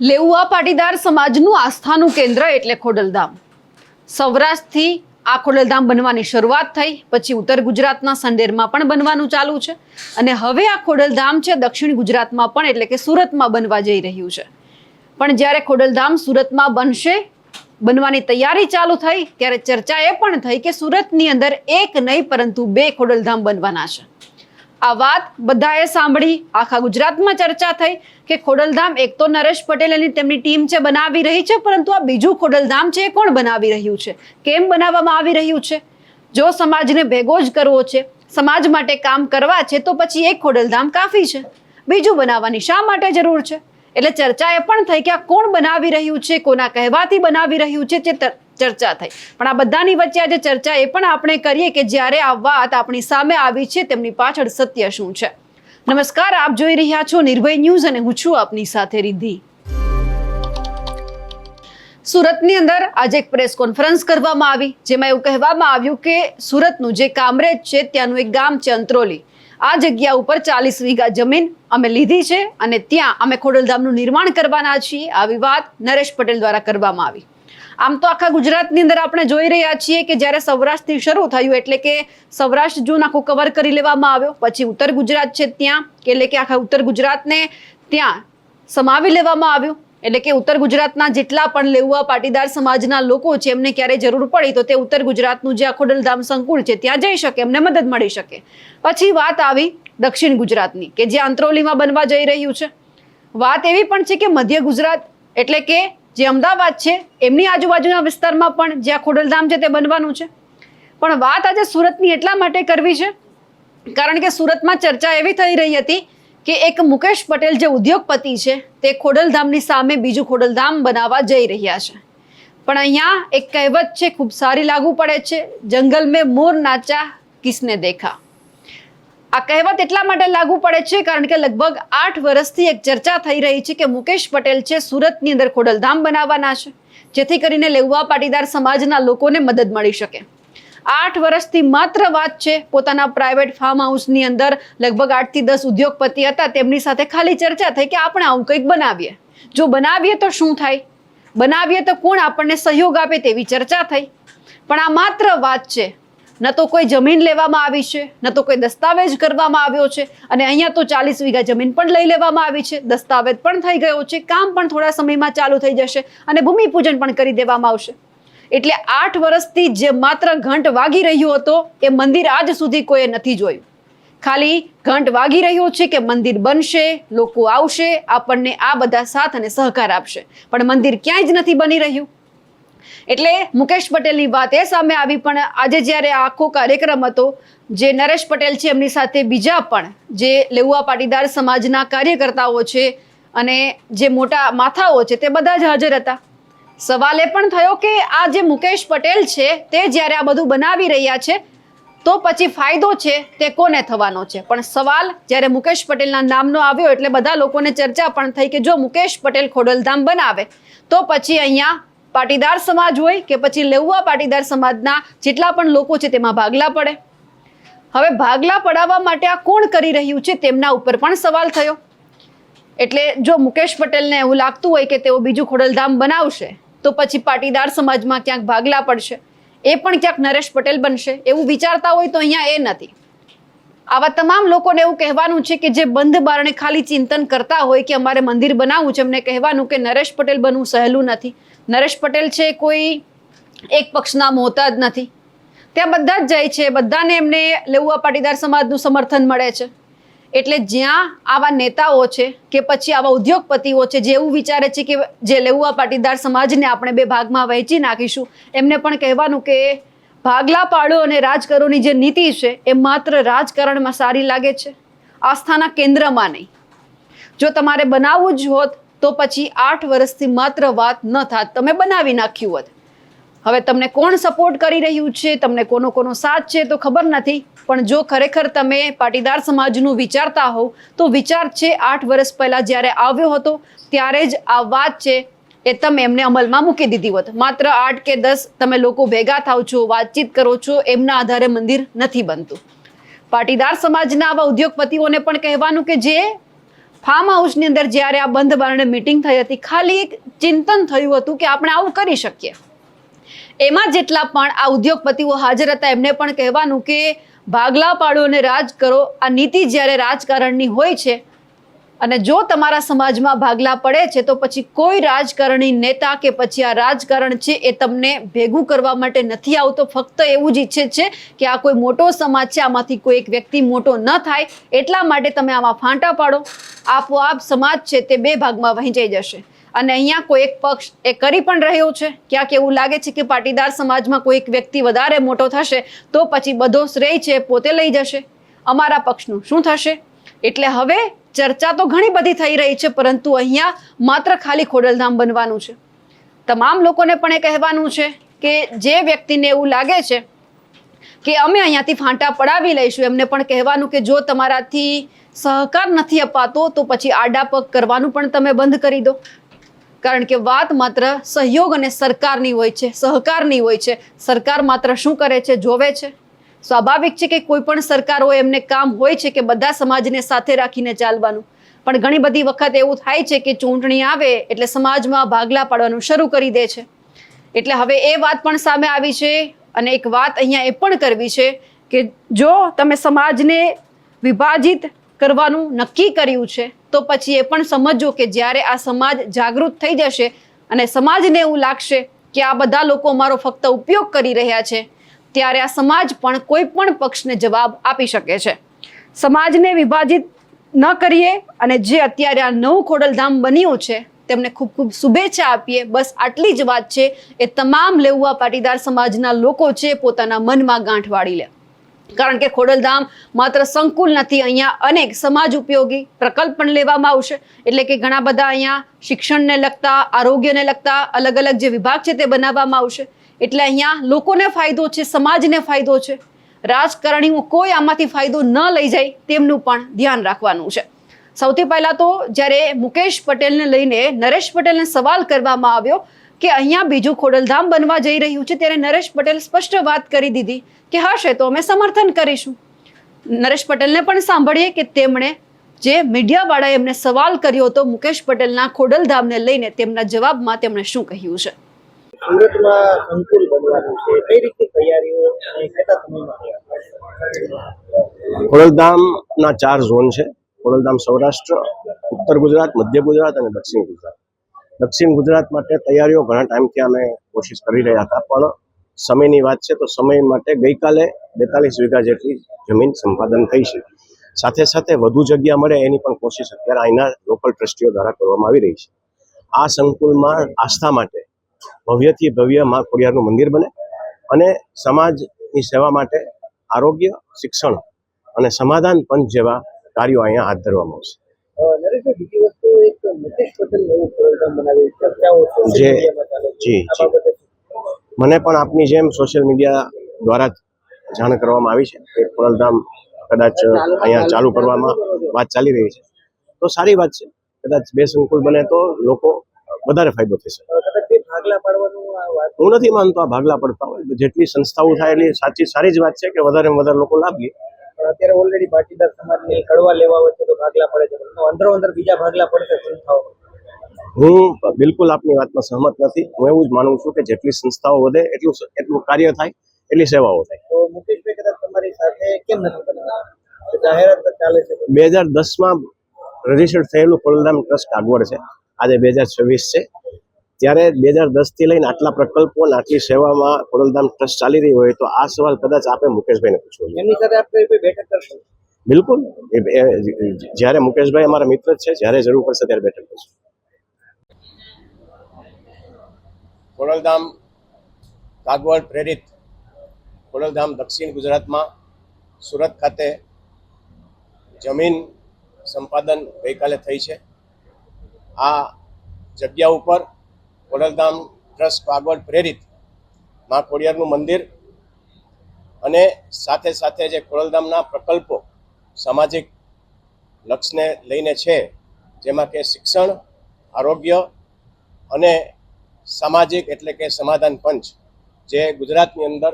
લેઉવા પાટીદાર સમાજનું આસ્થાનું કેન્દ્ર એટલે ખોડલધામ. સૌરાષ્ટ્રથી આ ખોડલધામ બનવાની શરૂઆત થઈ, પછી ઉત્તર ગુજરાતના સંડેરમાં પણ બનવાનું ચાલુ છે અને હવે આ ખોડલધામ છે દક્ષિણ ગુજરાતમાં પણ એટલે કે સુરતમાં બનવા જઈ રહ્યું છે. પણ જ્યારે ખોડલધામ સુરતમાં બનવાની તૈયારી ચાલુ થઈ ત્યારે ચર્ચા એ પણ થઈ કે સુરતની અંદર એક નહીં પરંતુ 2 ખોડલધામ બનવાના છે. આ વાત બધાએ સાંભળી, આખા ગુજરાતમાં ચર્ચા થઈ કે ખોડલધામ એક તો નરેશ પટેલ અને તેમની ટીમ છે બનાવી રહી છે, પરંતુ આ બીજું ખોડલધામ છે એ કોણ બનાવી રહ્યું છે, કેમ બનાવવામાં આવી રહ્યું છે? જો સમાજને ભેગો જ કરવો છે, સમાજ માટે કામ કરવા છે, તો પછી એક ખોડલધામ કાફી છે, બીજું બનાવવાની શા માટે જરૂર છે? એટલે ચર્ચા એ પણ થઈ કે આ કોણ બનાવી રહ્યું છે, કોના કહેવાથી બનાવી રહ્યું છે, તે ચર્ચા થઈ. પણ આ બધાની વચ્ચે આજે ચર્ચા એ પણ આપણે કરીએ કે જ્યારે આ વાત આપણી સામે આવી છે તેમની પાછળ સત્ય શું છે. નમસ્કાર, આપ જોઈ રહ્યા છો નિર્ભય ન્યૂઝ અને હું છું આપની સાથે રિદ્ધિ. સુરતની અંદર આજે એક પ્રેસ કોન્ફરન્સ કરવામાં આવી, જેમાં એવું કહેવામાં આવ્યું કે સુરતનું જે કામરેજ છે ત્યાંનું એક ગામ છે અંત્રોલી, આ જગ્યા ઉપર 40 વીઘા જમીન અમે લીધી છે અને ત્યાં અમે ખોડલધામનું નિર્માણ કરવાના છીએ. આવી વાત નરેશ પટેલ દ્વારા કરવામાં આવી. આમ તો આખા ગુજરાતની અંદર આપણે જોઈ રહ્યા છીએ કે જ્યારે સૌરાષ્ટ્રથી શરૂ થયું એટલે કે સૌરાષ્ટ્ર ઝોન આખું કવર કરી લેવામાં આવ્યો, પછી ઉત્તર ગુજરાત છે ત્યાં એટલે કે આખા ઉત્તર ગુજરાતને ત્યાં સમાવી લેવામાં આવ્યું. એટલે કે ઉત્તર ગુજરાતના જેટલા પણ લેઉવા પાટીદાર સમાજના લોકો છે એમને ક્યારે જરૂર પડી તો તે ઉત્તર ગુજરાતનું જે ખોડલધામ સંકુલ છે ત્યાં જઈ શકે, એમને મદદ મળી શકે. પછી વાત આવી દક્ષિણ ગુજરાતની કે જે અંત્રોલીમાં બનવા જઈ રહ્યું છે. વાત એવી પણ છે કે મધ્ય ગુજરાત એટલે કે જે અમદાવાદ છે એમની આજુબાજુના વિસ્તારમાં પણ જ્યાં ખોડલધામ છે તે બનવાનું છે. પણ વાત આજે સુરતની એટલા માટે કરવી છે કારણ કે સુરતમાં ચર્ચા એવી થઈ રહી હતી કે એક મુકેશ પટેલ જે ઉદ્યોગપતિ છે તે ખોડલધામની સામે બીજું ખોડલધામ બનાવવા જઈ રહ્યા છે. પણ અહીંયા એક કહેવત છે, ખૂબ સારી લાગુ પડે છે, જંગલ મેં મોર નાચા કિસને દેખા. આ કહેવત એટલા માટે લાગુ પડે છે કારણ કે લગભગ 8 વર્ષથી એક ચર્ચા થઈ રહી છે કે મુકેશ પટેલ છે સુરતની અંદર ખોડલધામ બનાવવાના છે, જેથી કરીને લેઉવા પાટીદાર સમાજના લોકોને મદદ મળી શકે. 8 વર્ષથી માત્ર વાત છે પોતાના પ્રાઇવેટ ફાર્મ હાઉસની અંદર લગભગ 8 થી 10 ઉદ્યોગપતિ હતા, તેમની સાથે ખાલી ચર્ચા થઈ કે આપણે આવું કંઈક બનાવીએ. જો બનાવીએ તો શું થાય, બનાવીએ તો કોણ આપણને સહયોગ આપે તેવી ચર્ચા થઈ. પણ આ માત્ર વાત છે, ન તો કોઈ જમીન લેવામાં આવી છે, ન તો કોઈ દસ્તાવેજ કરવામાં આવ્યો છે. અને અહીંયા તો 40 વીઘા જમીન પણ લઈ લેવામાં આવી છે, દસ્તાવેજ પણ થઈ ગયો છે, કામ પણ થોડા સમયમાં ચાલુ થઈ જશે અને ભૂમિપૂજન પણ કરી દેવામાં આવશે. એટલે 8 વર્ષથી જે માત્ર ઘંટ વાગી રહ્યો હતો એ મંદિર આજ સુધી કોઈએ નથી જોયું. ખાલી ઘંટ વાગી રહ્યો છે કે મંદિર બનશે, લોકો આવશે, આપણને આ બધા સાથ અને સહકાર આપશે, પણ મંદિર ક્યાંય જ નથી બની રહ્યું. એટલે મુકેશ પટેલની વાત એ સામે આવી. પણ આજે જ્યારે આખો કાર્યક્રમ હતો, જે નરેશ પટેલ છે એમની સાથે બીજા પણ જે લેઉવા પાટીદાર સમાજના કાર્યકર્તાઓ છે અને જે મોટા માથાઓ છે તે બધા જ હાજર હતા. સવાલ એ પણ થયો કે આ જે મુકેશ પટેલ છે તે જ્યારે આ બધું બનાવી રહ્યા છે તો પછી ફાયદો છે તે કોને થવાનો છે? પણ સવાલ જ્યારે મુકેશ પટેલના નામનો આવ્યો એટલે બધા લોકોને ચર્ચા પણ થઈ કે જો મુકેશ પટેલ ખોડલધામ બનાવે તો પછી અહીંયા પાટીદાર સમાજ હોય કે પછી લેઉવા પાટીદાર સમાજના જેટલા પણ લોકો છે તેમાં ભાગલા પડે. હવે ભાગલા પડાવવા માટે આ કોણ કરી રહ્યું છે તેમના ઉપર પણ સવાલ થયો. એટલે જો મુકેશ પટેલને એવું લાગતું હોય કે તેઓ બીજું ખોડલધામ બનાવશે તો પછી પાટીદાર સમાજમાં ક્યાંક ભાગલા પડશે, એ પણ ક્યાંક નરેશ પટેલ બનશે, એવું વિચારતા હોય તો અહીંયા એ નથી. આવા તમામ લોકોને એવું કહેવાનું છે કે જે બંધ બારણે ખાલી ચિંતન કરતા હોય કે અમારે મંદિર બનાવવું છે, એમને કહેવાનું કે નરેશ પટેલ બનવું સહેલું નથી. નરેશ પટેલ છે કોઈ એક પક્ષના મોહતાજ નથી, ત્યાં બધા જ જાય છે, બધાને એમને લેઉવા પાટીદાર સમાજનું સમર્થન મળે છે. એટલે જ્યાં આવા નેતાઓ છે કે પછી આવા ઉદ્યોગપતિઓ છે જે એવું વિચારે છે કે જે લેઉવા પાટીદાર સમાજને આપણે 2 ભાગમાં વહેંચી નાખીશું, એમને પણ કહેવાનું કે ભાગલા પાડો અને રાજકારણની જે નીતિ છે એ માત્ર રાજકારણમાં સારી લાગે છે, આસ્થાના કેન્દ્રમાં નહીં. જો તમારે બનાવવું જ હોત તો પછી 8 વર્ષથી માત્ર વાત ન થાત, તમે બનાવી નાખ્યું હોત. હવે તમને કોણ સપોર્ટ કરી રહ્યું છે, તમને કોનો સાથ છે તો ખબર નથી, પણ જો ખરેખર તમે પાટીદાર સમાજનું વિચારતા હોવ તો વિચાર છે 8 વર્ષ પહેલા જ્યારે આવ્યો હતો ત્યારે જ આ વાત છે એ તમે એમને અમલમાં મૂકી દીધી હોત. માત્ર 8 કે 10 તમે લોકો ભેગા થાવ છો, વાતચીત કરો છો, એમના આધારે મંદિર નથી બનતું. પાટીદાર સમાજના આવા ઉદ્યોગપતિઓને પણ કહેવાનું કે જે ફાર્મ હાઉસની અંદર જ્યારે આ બંધ બારણે મીટિંગ થઈ હતી, ખાલી એક ચિંતન થયું હતું કે આપણે આવું કરી શકીએ. એમાં જેટલા પણ આ ઉદ્યોગપતિઓ હાજર હતા એમને પણ કહેવાનું કે ભાગલા પાડો અને રાજ કરો, આ નીતિ જ્યારે રાજકારણની હોય છે અને જો તમારા સમાજમાં ભાગલા પડે છે તો પછી કોઈ રાજકારણી નેતા કે પછી આ રાજકારણ છે એ તમને ભેગું કરવા માટે નથી આવતો. ફક્ત એવું જ ઈચ્છે છે કે આ કોઈ મોટો સમાજ છે, આમાંથી કોઈ એક વ્યક્તિ મોટો ન થાય એટલા માટે તમે આમાં ફાંટા પાડો, આપોઆપ સમાજ છે તે બે ભાગમાં વહેંચાઈ જશે. અને અહીંયા કોઈ એક પક્ષ એ કરી પણ રહ્યો છે. ક્યાંક એવું લાગે છે કે પાટીદાર સમાજમાં કોઈ એક વ્યક્તિ વધારે મોટો થશે તો પછી બધો શ્રેય છે પોતે લઈ જશે, અમારા પક્ષનું શું થશે. એટલે હવે ચર્ચા તો ઘણી બધી થઈ રહી છે, પરંતુ અહીંયા માત્ર ખાલી ખોડલધામ બનવાનું છે. તમામ લોકોને પણ એ કહેવાનું છે કે જે વ્યક્તિને એવું લાગે છે કે અમે અહીંયાથી ફાંટા પડાવી લઈશું, એમને પણ કહેવાનું કે જો તમારાથી સહકાર નથી અપાતો તો પછી આડા પગ કરવાનું પણ તમે બંધ કરી દો. કારણ કે વાત માત્ર સહયોગ અને સરકારની હોય છે, સહકારની હોય છે. સરકાર માત્ર શું કરે છે જોવે છે. સ્વાભાવિક છે કે કોઈ પણ સરકાર હોય એમને કામ હોય છે કે બધા સમાજને સાથે રાખીને ચાલવાનું, પણ ઘણી બધી વખત એવું થાય છે કે ચૂંટણી આવે એટલે સમાજમાં ભાગલા પાડવાનું શરૂ કરી દે છે. એટલે હવે એ વાત પણ સામે આવી છે. અને એક વાત અહીંયા એ પણ કરવી છે કે જો તમે સમાજને વિભાજિત કરવાનું નક્કી કર્યું છે તો પછી એ પણ સમજો કે જ્યારે આ સમાજ જાગૃત થઈ જશે અને સમાજને એવું લાગશે કે આ બધા લોકો અમારો ફક્ત ઉપયોગ કરી રહ્યા છે, ત્યારે આ સમાજ પણ કોઈ પણ પક્ષને જવાબ આપી શકે છે. સમાજને વિભાજિત ન કરીએ અને જે અત્યારે આ નવું ખોડલધામ બન્યું છે તેમને ખૂબ ખૂબ શુભેચ્છા આપીએ. બસ આટલી જ વાત છે. એ તમામ લેઉવા પાટીદાર સમાજના લોકો છે પોતાના મનમાં ગાંઠ વાળી લે. કારણ કે ખોડલધામ માત્ર સંકુલ નથી, અહીંયા અનેક સમાજ ઉપયોગી પ્રકલ્પ પણ લેવામાં આવશે. એટલે કે ઘણા બધા અહીંયા શિક્ષણને લગતા, આરોગ્યને લગતા અલગ અલગ જે વિભાગ છે તે બનાવવામાં આવશે. એટલે અહીંયા લોકોને ફાયદો છે, સમાજને ફાયદો છે. રાજકારણીઓ કોઈ આમાંથી ફાયદો ન લઈ જાય તેમનું પણ ધ્યાન રાખવાનું છે. સૌથી પહેલા તો જ્યારે મુકેશ પટેલને લઈને નરેશ પટેલને સવાલ કરવામાં આવ્યો કે અહીંયા બીજું ખોડલધામ બનવા જઈ રહ્યું છે, ત્યારે નરેશ પટેલ સ્પષ્ટ વાત કરી દીધી કે હશે તો અમે સમર્થન કરીશું. નરેશ પટેલને પણ સાંભળીએ કે તેમણે જે મીડિયાવાળાએ એમને સવાલ કર્યો હતો મુકેશ પટેલના ખોડલધામને લઈને, તેમના જવાબમાં તેમણે શું કહ્યું છે. સુરતમાં સંકુલ બનવાનું છે, કઈ રીતે તૈયારીઓ અને કેટલા સમયમાં? ખોડલધામના 4 ઝોન છે. ખોડલધામ સૌરાષ્ટ્ર, ઉત્તર ગુજરાત, મધ્ય ગુજરાત અને દક્ષિણ ગુજરાત. દક્ષિણ ગુજરાત માટે તૈયારીઓ ઘણા ટાઈમથી અમે કોશિશ કરી રહ્યા હતા, પણ સમયની વાત છે તો સમય માટે ગઈકાલે 42 વીઘા જેટલી જમીન સંપાદન થઈ છે. સાથે સાથે વધુ જગ્યા મળે એની પણ કોશિશ અત્યારે અહીંના લોકલ ટ્રસ્ટીઓ દ્વારા કરવામાં આવી રહી છે. આ સંકુલમાં આસ્થા માટે ભવ્યથી ભવ્ય મા ખોડિયારનું મંદિર બને અને સમાજની સેવા માટે આરોગ્ય, શિક્ષણ અને સમાધાન પંચ જેવા કાર્યો અહીંયા હાથ ધરવામાં આવશે. નરેશભાઈ, બીજી વસ્તુ એક મુકેશ પટેલ નવું ખોડલધામ બનાવી ચર્ચાઓ સોશિયલ મીડિયામાં ચાલે છે. જી આ બાબતે મને પણ આપની જેમ સોશિયલ મીડિયા દ્વારા જાણ કરવામાં આવી છે કે ખોડલધામ કદાચ અહીંયા ચાલુ કરવામાં વાત ચાલી રહી છે. તો સારી વાત છે. કદાચ 2 સંકુલ બને તો લોકો વધારે ફાયદો થશે. કદાચ બે ભાગલા પાડવાનું આ વાત હું નથી માનતો આ ભાગલા પડતા હોય. જેટલી સંસ્થાઓ થાય એટલી સારી જ વાત છે કે વધારે વધારે લોકો લાભ લે. અત્યારે ઓલરેડી પાટીદાર સમાજની કડવા લેવા વચ્ચે તો ભાગલા પડે છે, તો અંદરો અંદર બીજા ભાગલા પડશે સંસ્થાઓ. હું બિલકુલ આપની વાતમાં સહમત નથી. હું એવું જ માનું છું કે જેટલી સંસ્થાઓ વધે એટલું કાર્ય થાય, એટલી સેવાઓ થાય. તો મુકેશભાઈ કદાચ તમારી સાથે કેમ નથી બનતા? જાહેરાત ચાલે છે 2010માં રજીસ્ટર્ડ થયેલું ખોડલધામ ટ્રસ્ટ કાગવડ છે. આજે 2026 છે. ત્યારે 2010 થી લઈને આટલા પ્રકલ્પો અને આટલી સેવામાં ખોડલધામ ટ્રસ્ટ ચાલી રહી હોય તો આ સવાલ કદાચ આપે મુકેશભાઈને પૂછવો જોઈએ. એમની સાથે આપણે કોઈ બેઠક કરશું? બિલકુલ. જ્યારે મુકેશભાઈ અમારા મિત્ર જ છે, જ્યારે જરૂર પડશે ત્યારે બેઠક કરશું. ખોડલધામ કાગવડ પ્રેરિત ખોડલધામ દક્ષિણ ગુજરાતમાં સુરત ખાતે જમીન સંપાદન ગઈકાલે થઈ છે. આ જગ્યા ઉપર ખોડલધામ ટ્રસ્ટ કાગવડ પ્રેરિત મા ખોડિયારનું મંદિર અને સાથે સાથે જે ખોડલધામના પ્રકલ્પો સામાજિક લક્ષ્યને લઈને છે, જેમાં કે શિક્ષણ, આરોગ્ય અને સામાજિક એટલે કે સમાધાન પંચ, જે ગુજરાતની અંદર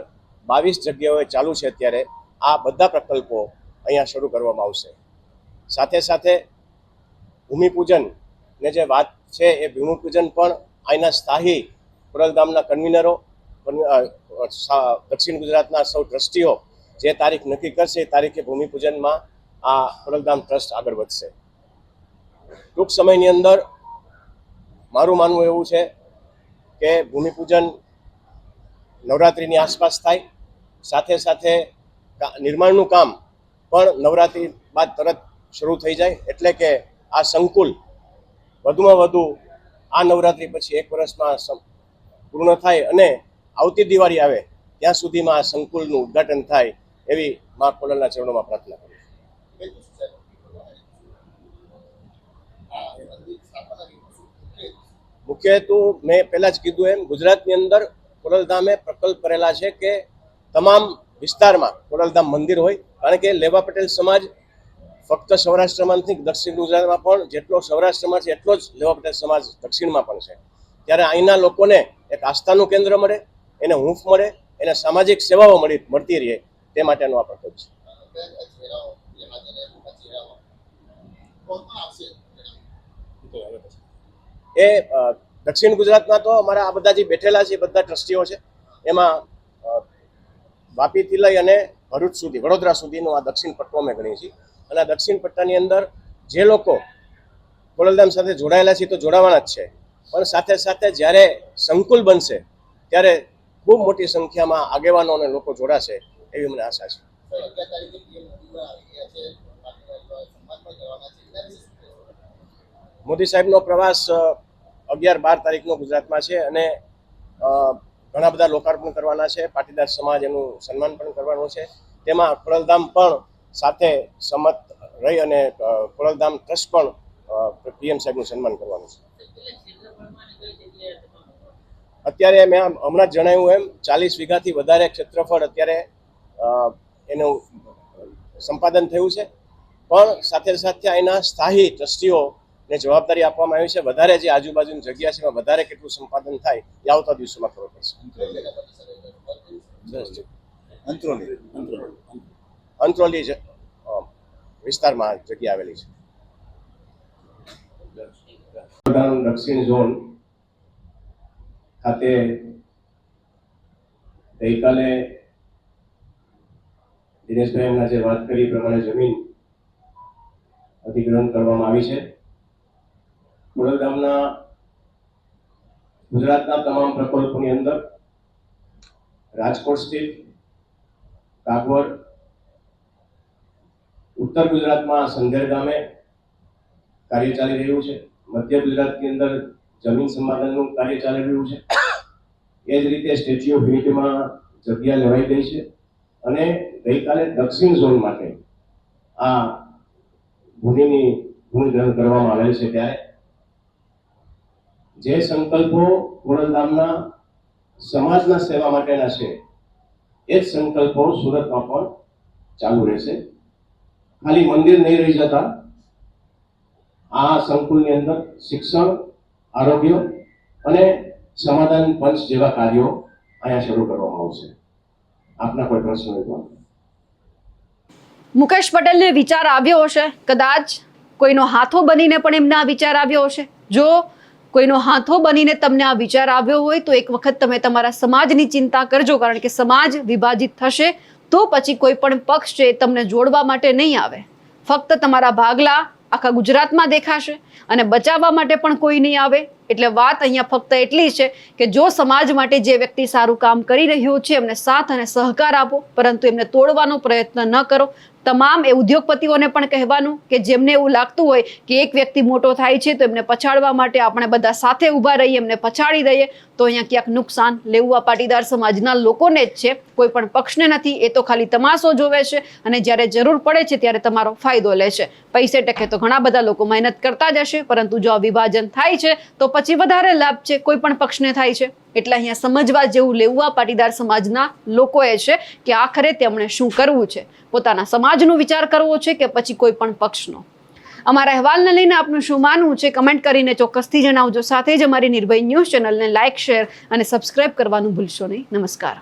22 જગ્યાઓએ ચાલુ છે. અત્યારે આ બધા પ્રકલ્પો અહીંયા શરૂ કરવામાં આવશે. સાથે સાથે ભૂમિપૂજન ને જે વાત છે એ ભૂમિપૂજન પણ અહીંના સ્થાયી ખોડલધામના કન્વીનરો, દક્ષિણ ગુજરાતના સૌ ટ્રસ્ટીઓ જે તારીખ નક્કી કરશે એ તારીખે ભૂમિપૂજનમાં આ ખોડલધામ ટ્રસ્ટ આગળ વધશે. ટૂંક સમયની અંદર મારું માનવું એવું છે કે ભૂમિપૂજન નવરાત્રિની આસપાસ થાય, સાથે સાથે નિર્માણનું કામ પણ નવરાત્રિ બાદ તરત શરૂ થઈ જાય, એટલે કે આ સંકુલ વધુમાં વધુ આ નવરાત્રિ પછી 1 વર્ષમાં પૂર્ણ થાય અને આવતી દિવાળી આવે ત્યાં સુધીમાં આ સંકુલનું ઉદ્ઘાટન થાય એવી મા ખોડલના ચરણોમાં પ્રાર્થના કરું. મુખ્ય હેતુ મેં પહેલા જ કીધું એમ ગુજરાતની અંદર ખોડલધામે પ્રકલ્પ કરેલા છે કે તમામ વિસ્તારમાં ખોડલધામ મંદિર હોય, કારણ કે લેવા પટેલ સમાજ ફક્ત સૌરાષ્ટ્રમાં નથી, દક્ષિણ ગુજરાતમાં પણ જેટલો સૌરાષ્ટ્રમાં છે એટલો જ લેવા પટેલ સમાજ દક્ષિણમાં પણ છે. ત્યારે અહીંના લોકોને એક આસ્થાનું કેન્દ્ર મળે, એને હૂંફ મળે, એને સામાજિક સેવાઓ મળતી રહે, તે માટેનો આ પ્રકલ્પ છે. એ દક્ષિણ ગુજરાતમાં તો અમારા આ બધા જે બેઠેલા છે બધા ટ્રસ્ટીઓ છે, એમાં વાપીથી લઈ અને ભરૂચ સુધી, વડોદરા સુધીનો આ દક્ષિણ પટ્ટો અમે ગણીએ છીએ. અને આ દક્ષિણ પટ્ટાની અંદર જે લોકો ખોડલધામ સાથે જોડાયેલા છે તો જોડાવાના જ છે, પણ સાથે સાથે જ્યારે સંકુલ બનશે ત્યારે ખૂબ મોટી સંખ્યામાં આગેવાનો અને લોકો જોડાશે એવી મને આશા છે. મોદી સાહેબનો પ્રવાસ 11-12 તારીખનો ગુજરાતમાં છે અને ઘણા બધા લોકાર્પણ કરવાના છે. પાટીદાર સમાજ એનું સન્માન પણ કરવાનું છે. તેમાં ખોડલધામ પણ સાથે સંમત રહી અને ખોડલધામ ટ્રસ્ટ પણ પીએમ સાહેબનું સન્માન કરવાનું છે. અત્યારે મેં હમણાં જ જણાવ્યું એમ 40 વીઘાથી વધારે ક્ષેત્રફળ અત્યારે એનું સંપાદન થયું છે, પણ સાથે સાથે અહીંના સ્થાયી ટ્રસ્ટીઓને જવાબદારી આપવામાં આવી છે. વધારે જે આજુબાજુની જગ્યા છે એમાં વધારે કેટલું સંપાદન થાય એ આવતા દિવસોમાં ખબર પડશે. અંત્રોલી વિસ્તારમાં જગ્યા આવેલી છે. દક્ષિણ ઝોન ખાતે ગઈકાલે દિનેશભાઈ એમના જે વાત કરી પ્રમાણે જમીન અધિગ્રહણ કરવામાં આવી છે. ખોડલધામના ગુજરાતના તમામ પ્રકલ્પોની અંદર રાજકોટ સ્થિત, કાગવડ, ઉત્તર ગુજરાતમાં સંધેર ગામે કાર્ય ચાલી રહ્યું છે. મધ્ય ગુજરાતની અંદર જમીન સંપાદનનું કાર્ય ચાલી રહ્યું છે. એ જ રીતે સ્ટેચ્યુ ઓફ યુનિટીમાં જગ્યા લેવાઈ ગઈ છે અને ગઈકાલે દક્ષિણ ઝોન માટે આ ભૂમિગ્રહણ કરવામાં આવેલ છે. ત્યારે જે સંકલ્પો ખોડલધામના સમાજના સેવા માટેના છે એ જ સંકલ્પો સુરતમાં પણ ચાલુ રહેશે. ખાલી મંદિર નહીં રહી જતા, આ સંકુલની અંદર શિક્ષણ, આરોગ્ય અને સમાધાન પંચ જેવા કાર્યો અહીંયા શરૂ કરવામાં આવશે. આપના કોઈ પ્રશ્ન હોય તો. મુકેશ પટેલને વિચાર આવ્યો હશે, કદાચ કોઈનો હાથો બનીને પણ એમને આ વિચાર આવ્યો હશે. જો કોઈનો હાથો બનીને તમને આ વિચાર આવ્યો હોય તો એક વખત તમે તમારા સમાજની ચિંતા કરજો, કારણ કે સમાજ વિભાજિત થશે તો પછી કોઈ પણ પક્ષ છે તમને જોડવા માટે નહીં આવે. ફક્ત તમારા ભાગલા આખા ગુજરાતમાં દેખાશે અને બચાવવા માટે પણ કોઈ નહીં આવે. એટલે વાત અહીંયા ફક્ત એટલી છે કે જો સમાજ માટે જે વ્યક્તિ સારું કામ કરી રહ્યો છે એમને સાથ અને સહકાર આપો, પરંતુ એમને તોડવાનો પ્રયત્ન ન કરો. તમામ એ ઉદ્યોગપતિઓને પણ કહેવાનું કે જેમને એવું લાગતું હોય કે એક વ્યક્તિ મોટો થાય છે તો એમને પછાડવા માટે આપણે બધા સાથે ઊભા રહીએ, એમને પછાડી દઈએ, તો અહીંયા ક્યાંક નુકસાન લેવું આ પાટીદાર સમાજના લોકોને જ છે, કોઈ પણ પક્ષને નથી. એ તો ખાલી તમાશો જોવે છે અને જ્યારે જરૂર પડે છે ત્યારે તમારો ફાયદો લે છે. પૈસે ટકે તો ઘણા બધા લોકો મહેનત કરતા જ હશે, પરંતુ જો આ વિભાજન થાય છે તો પછી વધારે લાભ છે કોઈ પણ પક્ષને થાય છે. એટલે અહીંયા સમજવા જેવું લેવું આ પાટીદાર સમાજના લોકોએ છે કે આખરે તેમણે શું કરવું છે, પોતાના સમાજનો વિચાર કરવો છે કે પછી કોઈ પણ પક્ષનો. અમારા અહેવાલને લઈને આપનું શું માનવું છે કમેન્ટ કરીને ચોક્કસથી જણાવજો. સાથે જ અમારી નિર્ભય ન્યૂઝ ચેનલને લાઇક, શેર અને સબસ્ક્રાઇબ કરવાનું ભૂલશો નહીં. નમસ્કાર.